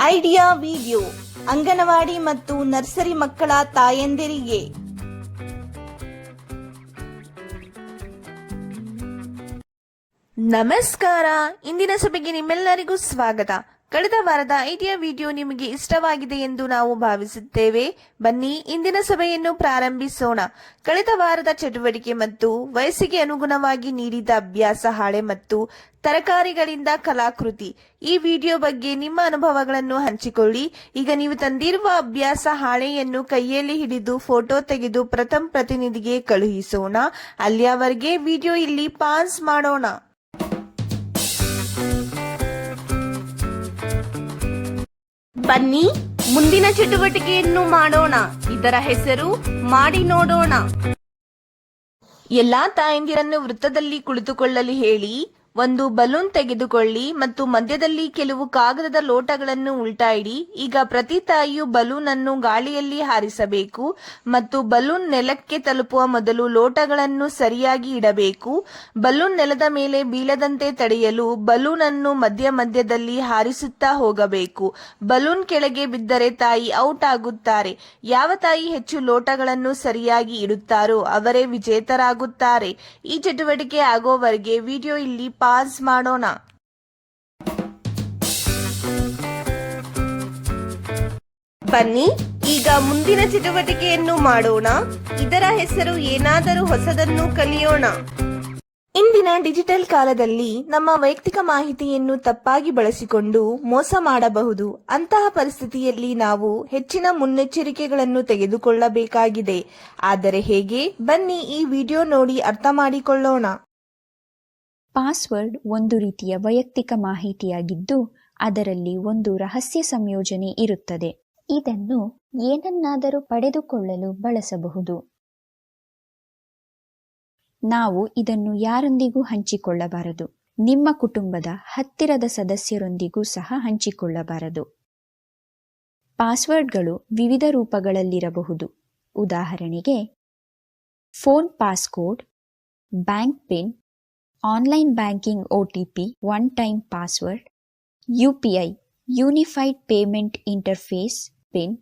Idea video anganwadi ಮತ್ತು nursery ಮಕ್ಕಳ ತಾಯಂದಿರಿಗೆ. ನಮಸ್ಕಾರ. ಇಂದಿನ ಸಭೆಗೆ ನಿಮ್ಮೆಲ್ಲರಿಗೂ ಸ್ವಾಗತ. ಕಳೆದ ವಾರದ ಐಡಿಯಾ ವಿಡಿಯೋ ನಿಮಗೆ ಇಷ್ಟವಾಗಿದೆ ಎಂದು ನಾವು ಭಾವಿಸುತ್ತೇವೆ. ಬನ್ನಿ ಇಂದಿನ ಸಭೆಯನ್ನು ಪ್ರಾರಂಭಿಸೋಣ. ಕಳೆದ ವಾರದ ಚಟುವಟಿಕೆ ಮತ್ತು ವಯಸ್ಸಿಗೆ ಅನುಗುಣವಾಗಿ ನೀಡಿದ ಅಭ್ಯಾಸ ಹಾಳೆ ಮತ್ತು ತರಕಾರಿಗಳಿಂದ ಕಲಾಕೃತಿ. ಈ ವಿಡಿಯೋ ಬಗ್ಗೆ ನಿಮ್ಮ ಅನುಭವಗಳನ್ನು ಹಂಚಿಕೊಳ್ಳಿ. ಈಗ ನೀವು ತಂದಿರುವ ಅಭ್ಯಾಸ ಹಾಳೆಯನ್ನು ಕೈಯಲ್ಲಿ ಹಿಡಿದು ಫೋಟೋ ತೆಗೆದು ಪ್ರಥಮ ಪ್ರತಿನಿಧಿಗೆ ಕಳುಹಿಸೋಣ. ಅಲ್ಲಿಯವರೆಗೆ ವಿಡಿಯೋ ಇಲ್ಲಿ ಪಾಸ್ ಮಾಡೋಣ. ಬನ್ನಿ ಮುಂದಿನ ಚಟುವಟಿಕೆಯನ್ನು ಮಾಡೋಣ. ಇದರ ಹೆಸರು ಮಾಡಿ ನೋಡೋಣ. ಎಲ್ಲಾ ತಾಯಂದಿರನ್ನು ವೃತ್ತದಲ್ಲಿ ಕುಳಿತುಕೊಳ್ಳಲು ಹೇಳಿ. ಒಂದು ಬಲೂನ್ ತೆಗೆದುಕೊಳ್ಳಿ ಮತ್ತು ಮಧ್ಯದಲ್ಲಿ ಕೆಲವು ಕಾಗದದ ಲೋಟಗಳನ್ನು ಉಲ್ಟಾ ಇಡಿ. ಈಗ ಪ್ರತಿ ತಾಯಿಯು ಬಲೂನ್ ಅನ್ನು ಗಾಳಿಯಲ್ಲಿ ಹಾರಿಸಬೇಕು ಮತ್ತು ಬಲೂನ್ ನೆಲಕ್ಕೆ ತಲುಪುವ ಮೊದಲು ಲೋಟಗಳನ್ನು ಸರಿಯಾಗಿ ಇಡಬೇಕು. ಬಲೂನ್ ನೆಲದ ಮೇಲೆ ಬೀಳದಂತೆ ತಡೆಯಲು ಬಲೂನ್ ಅನ್ನು ಮಧ್ಯದಲ್ಲಿ ಹಾರಿಸುತ್ತಾ ಹೋಗಬೇಕು. ಬಲೂನ್ ಕೆಳಗೆ ಬಿದ್ದರೆ ತಾಯಿ ಔಟ್ ಆಗುತ್ತಾರೆ. ಯಾವ ತಾಯಿ ಹೆಚ್ಚು ಲೋಟಗಳನ್ನು ಸರಿಯಾಗಿ ಇಡುತ್ತಾರೋ ಅವರೇ ವಿಜೇತರಾಗುತ್ತಾರೆ. ಈ ಚಟುವಟಿಕೆ ಆಗೋವರೆಗೆ ವಿಡಿಯೋ ಇಲ್ಲಿ ಪಾಸ್ ಮಾಡೋಣ. ಬನ್ನಿ ಈಗ ಮುಂದಿನ ಚಟುವಟಿಕೆಯನ್ನು ಮಾಡೋಣ. ಇದರ ಹೆಸರು ಏನಾದರೂ ಹೊಸದನ್ನು ಕಲಿಯೋಣ. ಇಂದಿನ ಡಿಜಿಟಲ್ ಕಾಲದಲ್ಲಿ ನಮ್ಮ ವೈಯಕ್ತಿಕ ಮಾಹಿತಿಯನ್ನು ತಪ್ಪಾಗಿ ಬಳಸಿಕೊಂಡು ಮೋಸ ಮಾಡಬಹುದು. ಅಂತಹ ಪರಿಸ್ಥಿತಿಯಲ್ಲಿ ನಾವು ಹೆಚ್ಚಿನ ಮುನ್ನೆಚ್ಚರಿಕೆಗಳನ್ನು ತೆಗೆದುಕೊಳ್ಳಬೇಕಾಗಿದೆ. ಆದರೆ ಹೇಗೆ? ಬನ್ನಿ ಈ ವಿಡಿಯೋ ನೋಡಿ ಅರ್ಥ ಮಾಡಿಕೊಳ್ಳೋಣ. ಪಾಸ್ವರ್ಡ್ ಒಂದು ರೀತಿಯ ವೈಯಕ್ತಿಕ ಮಾಹಿತಿಯಾಗಿದ್ದು ಅದರಲ್ಲಿ ಒಂದು ರಹಸ್ಯ ಸಂಯೋಜನೆ ಇರುತ್ತದೆ. ಇದನ್ನು ಏನನ್ನಾದರೂ ಪಡೆದುಕೊಳ್ಳಲು ಬಳಸಬಹುದು. ನಾವು ಇದನ್ನು ಯಾರೊಂದಿಗೂ ಹಂಚಿಕೊಳ್ಳಬಾರದು. ನಿಮ್ಮ ಕುಟುಂಬದ ಹತ್ತಿರದ ಸದಸ್ಯರೊಂದಿಗೂ ಸಹ ಹಂಚಿಕೊಳ್ಳಬಾರದು. ಪಾಸ್ವರ್ಡ್ಗಳು ವಿವಿಧ ರೂಪಗಳಲ್ಲಿರಬಹುದು. ಉದಾಹರಣೆಗೆ phone passcode, bank pin, online banking OTP, one time password, UPI unified payment interface pin.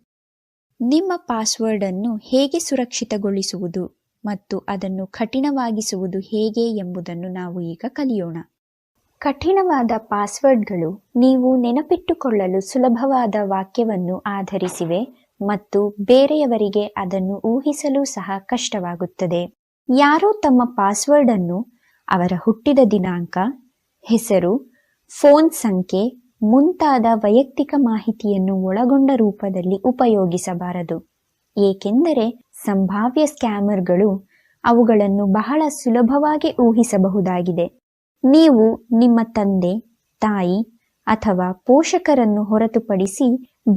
ನಿಮ್ಮ ಪಾಸ್ವರ್ಡ್ ಅನ್ನು ಹೇಗೆ ಸುರಕ್ಷಿತಗೊಳಿಸುವುದು ಮತ್ತು ಅದನ್ನು ಕಠಿಣವಾಗಿಸುವುದು ಹೇಗೆ ಎಂಬುದನ್ನು ನಾವು ಈಗ ಕಲಿಯೋಣ. ಕಠಿಣವಾದ ಪಾಸ್ವರ್ಡ್ಗಳು ನೀವು ನೆನಪಿಟ್ಟುಕೊಳ್ಳಲು ಸುಲಭವಾದ ವಾಕ್ಯವನ್ನು ಆಧರಿಸಿವೆ ಮತ್ತು ಬೇರೆಯವರಿಗೆ ಅದನ್ನು ಊಹಿಸಲು ಸಹ ಕಷ್ಟವಾಗುತ್ತದೆ. ಯಾರೋ ತಮ್ಮ ಪಾಸ್ವರ್ಡ್ ಅನ್ನು ಅವರ ಹುಟ್ಟಿದ ದಿನಾಂಕ, ಹೆಸರು, ಫೋನ್ ಸಂಖ್ಯೆ ಮುಂತಾದ ವೈಯಕ್ತಿಕ ಮಾಹಿತಿಯನ್ನು ಒಳಗೊಂಡ ರೂಪದಲ್ಲಿ ಉಪಯೋಗಿಸಬಾರದು. ಏಕೆಂದರೆ ಸಂಭಾವ್ಯ ಸ್ಕ್ಯಾಮರ್ಗಳು ಅವುಗಳನ್ನು ಬಹಳ ಸುಲಭವಾಗಿ ಊಹಿಸಬಹುದಾಗಿದೆ. ನೀವು ನಿಮ್ಮ ತಂದೆ, ತಾಯಿ ಅಥವಾ ಪೋಷಕರನ್ನು ಹೊರತುಪಡಿಸಿ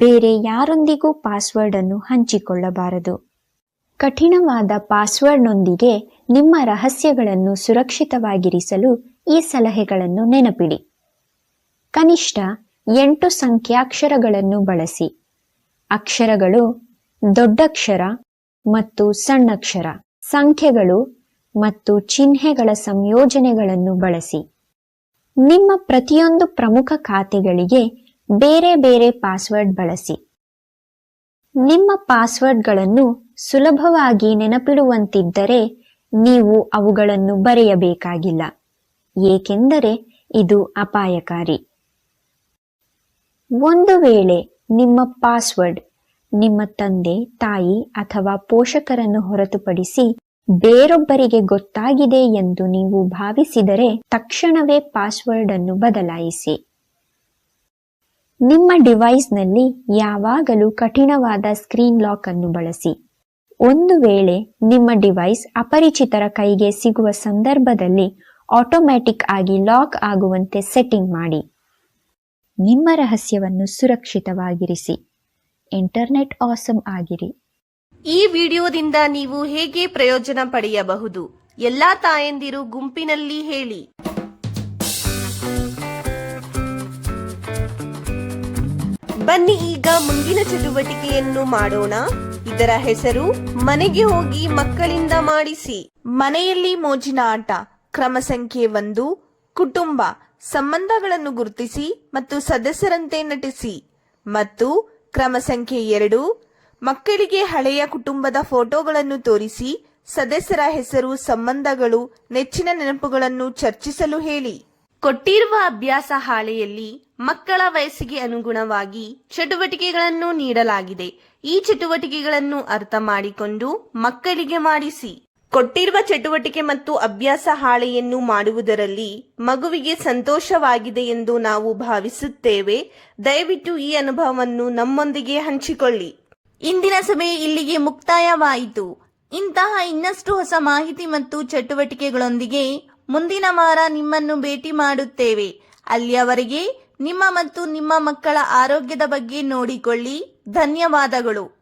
ಬೇರೆ ಯಾರೊಂದಿಗೂ ಪಾಸ್ವರ್ಡ್ ಅನ್ನು ಹಂಚಿಕೊಳ್ಳಬಾರದು. ಕಠಿಣವಾದ ಪಾಸ್ವರ್ಡ್ನೊಂದಿಗೆ ನಿಮ್ಮ ರಹಸ್ಯಗಳನ್ನು ಸುರಕ್ಷಿತವಾಗಿರಿಸಲು ಈ ಸಲಹೆಗಳನ್ನು ನೆನಪಿಡಿ. ಕನಿಷ್ಠ 8 ಸಂಖ್ಯಾಕ್ಷರಗಳನ್ನು ಬಳಸಿ. ಅಕ್ಷರಗಳು ದೊಡ್ಡಕ್ಷರ ಮತ್ತು ಸಣ್ಣಕ್ಷರ, ಸಂಖ್ಯೆಗಳು ಮತ್ತು ಚಿಹ್ನೆಗಳ ಸಂಯೋಜನೆಗಳನ್ನು ಬಳಸಿ. ನಿಮ್ಮ ಪ್ರತಿಯೊಂದು ಪ್ರಮುಖ ಖಾತೆಗಳಿಗೆ ಬೇರೆ ಬೇರೆ ಪಾಸ್ವರ್ಡ್ ಬಳಸಿ. ನಿಮ್ಮ ಪಾಸ್ವರ್ಡ್ಗಳನ್ನು ಸುಲಭವಾಗಿ ನೆನಪಿಡುವಂತಿದ್ದರೆ ನೀವು ಅವುಗಳನ್ನು ಬರೆಯಬೇಕಾಗಿಲ್ಲ, ಏಕೆಂದರೆ ಇದು ಅಪಾಯಕಾರಿ. ಒಂದು ವೇಳೆ ನಿಮ್ಮ ಪಾಸ್ವರ್ಡ್ ನಿಮ್ಮ ತಂದೆ, ತಾಯಿ ಅಥವಾ ಪೋಷಕರನ್ನು ಹೊರತುಪಡಿಸಿ ಬೇರೊಬ್ಬರಿಗೆ ಗೊತ್ತಾಗಿದೆ ಎಂದು ನೀವು ಭಾವಿಸಿದರೆ ತಕ್ಷಣವೇ ಪಾಸ್ವರ್ಡ್ ಅನ್ನು ಬದಲಾಯಿಸಿ. ನಿಮ್ಮ ಡಿವೈಸ್ನಲ್ಲಿ ಯಾವಾಗಲೂ ಕಠಿಣವಾದ ಸ್ಕ್ರೀನ್ ಲಾಕ್ ಅನ್ನು ಬಳಸಿ. ಒಂದು ವೇಳೆ ನಿಮ್ಮ ಡಿವೈಸ್ ಅಪರಿಚಿತರ ಕೈಗೆ ಸಿಗುವ ಸಂದರ್ಭದಲ್ಲಿ ಆಟೋಮ್ಯಾಟಿಕ್ ಆಗಿ ಲಾಕ್ ಆಗುವಂತೆ ಸೆಟ್ಟಿಂಗ್ ಮಾಡಿ. ನಿಮ್ಮ ರಹಸ್ಯವನ್ನು ಸುರಕ್ಷಿತವಾಗಿರಿಸಿ. ಇಂಟರ್ನೆಟ್ ಆಸಮ್ ಆಗಿರಿ. ಈ ವಿಡಿಯೋದಿಂದ ನೀವು ಹೇಗೆ ಪ್ರಯೋಜನ ಪಡೆಯಬಹುದು? ಎಲ್ಲಾ ತಾಯಂದಿರು ಗುಂಪಿನಲ್ಲಿ ಹೇಳಿ. ಬನ್ನಿ ಈಗ ಮುಂದಿನ ಚಟುವಟಿಕೆಯನ್ನು ಮಾಡೋಣ. ಇದರ ಹೆಸರು ಮನೆಗೆ ಹೋಗಿ ಮಕ್ಕಳಿಂದ ಮಾಡಿಸಿ. ಮನೆಯಲ್ಲಿ ಮೋಜಿನ ಆಟ. ಕ್ರಮ ಸಂಖ್ಯೆ 1, ಕುಟುಂಬ. ಸಂಬಂಧಗಳನ್ನು ಗುರುತಿಸಿ ಮತ್ತು ಸದಸ್ಯರಂತೆ ನಟಿಸಿ. ಮತ್ತು ಕ್ರಮ ಸಂಖ್ಯೆ 2, ಮಕ್ಕಳಿಗೆ ಹಳೆಯ ಕುಟುಂಬದ ಫೋಟೋಗಳನ್ನು ತೋರಿಸಿ ಸದಸ್ಯರ ಹೆಸರು, ಸಂಬಂಧಗಳು, ನೆಚ್ಚಿನ ನೆನಪುಗಳನ್ನು ಚರ್ಚಿಸಲು ಹೇಳಿ. ಕೊಟ್ಟಿರುವ ಅಭ್ಯಾಸ ಹಾಳೆಯಲ್ಲಿ ಮಕ್ಕಳ ವಯಸ್ಸಿಗೆ ಅನುಗುಣವಾಗಿ ಚಟುವಟಿಕೆಗಳನ್ನು ನೀಡಲಾಗಿದೆ. ಈ ಚಟುವಟಿಕೆಗಳನ್ನು ಅರ್ಥ ಮಾಡಿಕೊಂಡು ಮಕ್ಕಳಿಗೆ ಮಾಡಿಸಿ. ಕೊಟ್ಟಿರುವ ಚಟುವಟಿಕೆ ಮತ್ತು ಅಭ್ಯಾಸ ಹಾಳೆಯನ್ನು ಮಾಡುವುದರಲ್ಲಿ ಮಗುವಿಗೆ ಸಂತೋಷವಾಗಿದೆ ಎಂದು ನಾವು ಭಾವಿಸುತ್ತೇವೆ. ದಯವಿಟ್ಟು ಈ ಅನುಭವವನ್ನು ನಮ್ಮೊಂದಿಗೆ ಹಂಚಿಕೊಳ್ಳಿ. ಇಂದಿನ ಸಭೆ ಇಲ್ಲಿಗೆ ಮುಕ್ತಾಯವಾಯಿತು. ಇಂತಹ ಇನ್ನಷ್ಟು ಹೊಸ ಮಾಹಿತಿ ಮತ್ತು ಚಟುವಟಿಕೆಗಳೊಂದಿಗೆ ಮುಂದಿನ ವಾರ ನಿಮ್ಮನ್ನು ಭೇಟಿ ಮಾಡುತ್ತೇವೆ. ಅಲ್ಲಿಯವರೆಗೆ ನಿಮ್ಮ ಮತ್ತು ನಿಮ್ಮ ಮಕ್ಕಳ ಆರೋಗ್ಯದ ಬಗ್ಗೆ ನೋಡಿಕೊಳ್ಳಿ. ಧನ್ಯವಾದಗಳು.